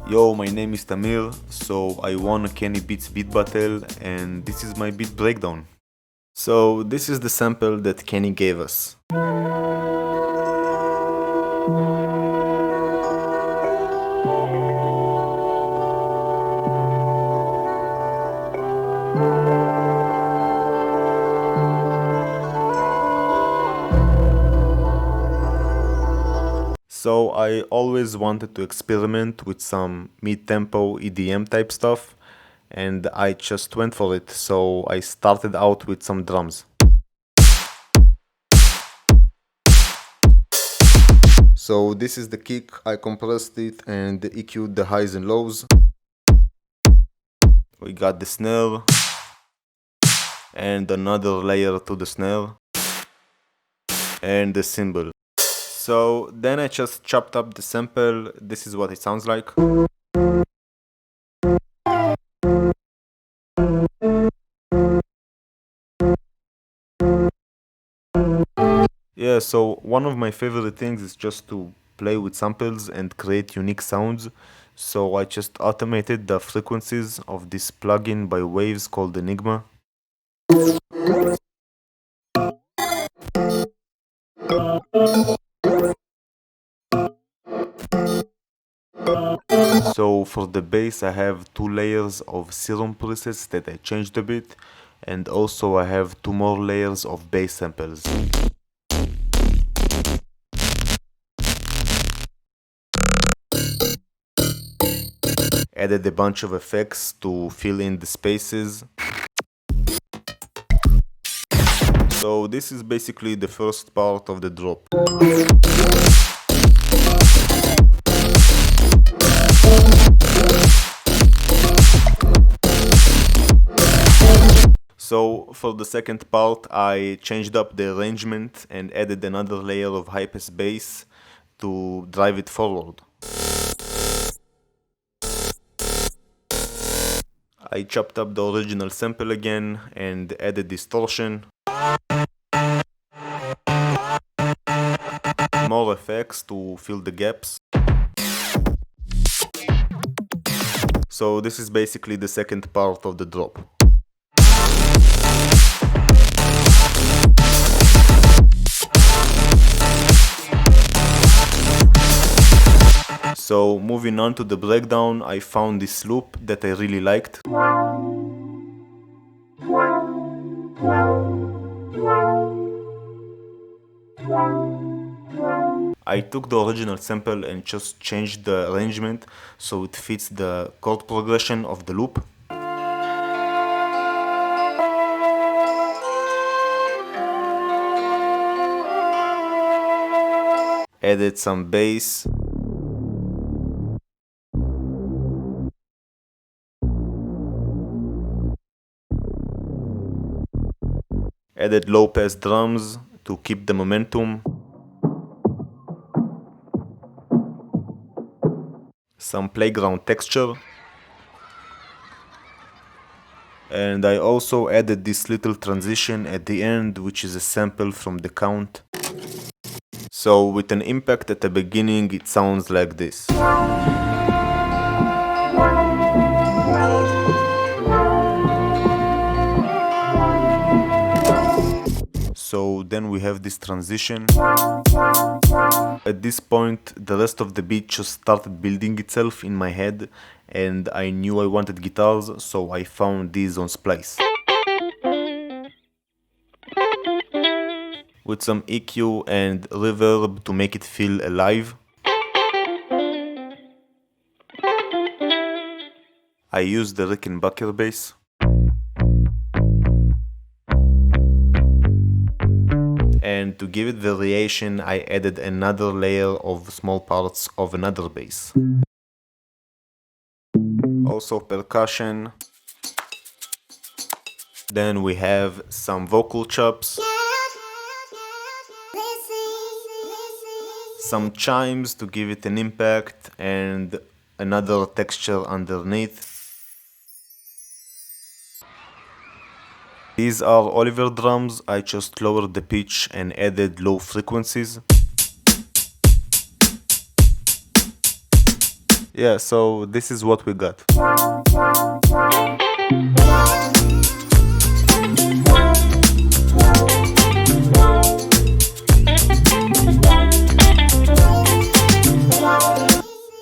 Yo, my name is Tamir, so I won a Kenny Beats beat battle and this is my beat breakdown. So this is the sample that Kenny gave us. So I always wanted to experiment with some mid-tempo EDM type stuff and I just went for it, so I started out with some drums. So this is the kick, I compressed it and EQ'd the highs and lows. We got the snare and another layer to the snare and the cymbal. So then I just chopped up the sample. This is what it sounds like. Yeah, so one of my favorite things is just to play with samples and create unique sounds. So I just automated the frequencies of this plugin by Waves called Enigma. So for the bass I have 2 layers of serum presets that I changed a bit, and also I have 2 more layers of bass samples. Added a bunch of effects to fill in the spaces. So this is basically the first part of the drop. So for the second part I changed up the arrangement and added another layer of high-pass bass to drive it forward. I chopped up the original sample again and added distortion, more effects to fill the gaps. So this is basically the second part of the drop. So moving on to the breakdown, I found this loop that I really liked. I took the original sample and just changed the arrangement so it fits the chord progression of the loop. Added some bass. Added low pass drums to keep the momentum. Some playground texture. And I also added this little transition at the end, which is a sample from the count. So with an impact at the beginning it sounds like this. So then we have this transition. At this point the rest of the beat just started building itself in my head and I knew I wanted guitars, so I found these on Splice. With some EQ and reverb to make it feel alive. I used the Rickenbacker bass. And to give it variation, I added another layer of small parts of another bass. Also percussion. Then we have some vocal chops. Some chimes to give it an impact and another texture underneath. These are Oliver drums. I just lowered the pitch and added low frequencies. Yeah, so this is what we got.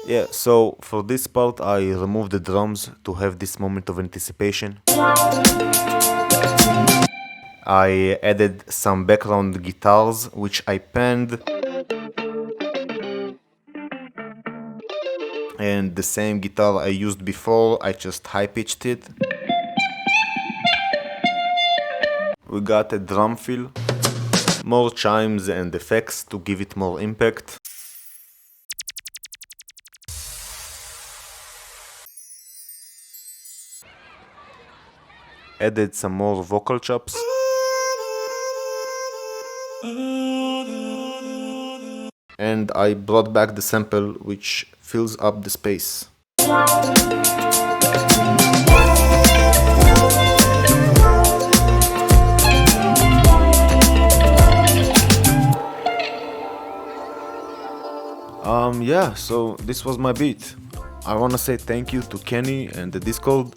Yeah, so for this part I removed the drums to have this moment of anticipation. I added some background guitars which I panned, and the same guitar I used before, I just high pitched it. We got a drum fill, more chimes and effects to give it more impact. Added some more vocal chops. And I brought back the sample which fills up the space. Yeah, so this was my beat. I wanna say thank you to Kenny and the Discord.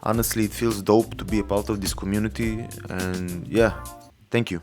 Honestly, it feels dope to be a part of this community, and yeah, thank you.